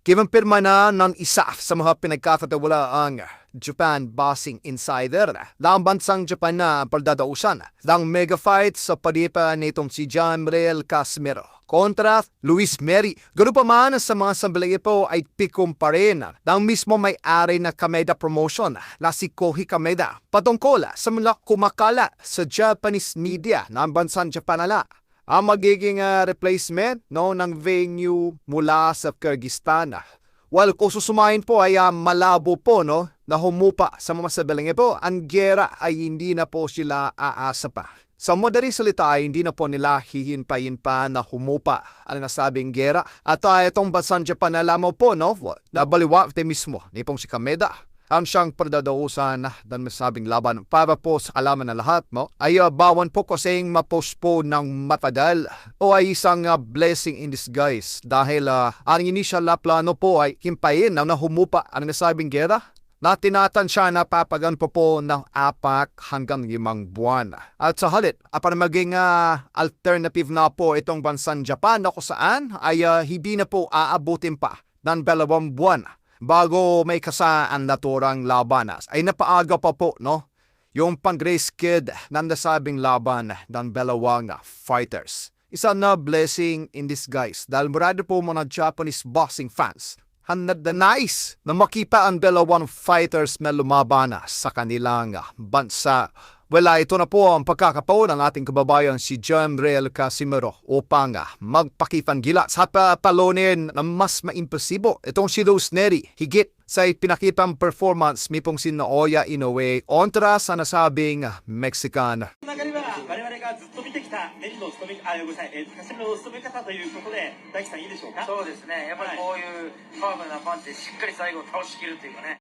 Kinumpirma na ng isa sa mga pinagkakatiwalaang Japan boxing insider na ang bansang Japan na pagdadausan ng mega fight sa padipa nitong si Jamriel Casimero kontra Luis Meri. Ganoon pa man sa mga sambali po ay pikum pa rin ng mismo may-ari na Kameda Promotion na si Kohi Kameda patungkol sa mga kumakala sa Japanese media ng bansang Japan na ang magiging replacement ng venue mula sa Kyrgyzstan. Well, kung susumahin po ay malabo po na humupa sa mga sabiling po, ang gera ay hindi na po sila aasa pa. Sa madaling salita ay hindi na po nila hihinpayin pa na humupa ang nasabing gera. At itong bansang Japan na lamang po, na baliwag mismo ni pong si Kameda. Ang siyang pagdadausan ng masabing laban para po sa alaman ng lahat ay bawan po kasing mapostpone ng matadal o ay isang blessing in disguise dahil ang initial na plano po ay himpayin na humupa ang nasabing gera na tinatansya na papagan po ng 4 hanggang 5 buwan. At sa halit, para maging alternative na po itong bansang Japan na kung saan ay hindi na po aabutin pa ng 2 buwan bago may kasaan naturang labanas ay napaaga pa po yung pang-grace kid ng nasabing laban ng dalawang fighters. Isa na blessing in disguise dahil marami po mga Japanese boxing fans hanad na nais na makita ang dalawang fighters na lumaban sa kanilang bansa. Wala, ito na po ang pagkakataon ng ating kababayan si Jamriel Casimero upang magpakipanggila sa papalonin na mas maimposibo itong si Luis Meri higit sa ipinakitang performance ni pong si Naoya Inoue kontra sa nasabing Mexican. 我々がずっと見てきたネリの務め、ごめんなさい、カシメロの務め方ということで、大樹さんいいでしょうか。そうですね。やっぱりこういうパワフルなパンチでしっかり最後倒し切るっていうかね。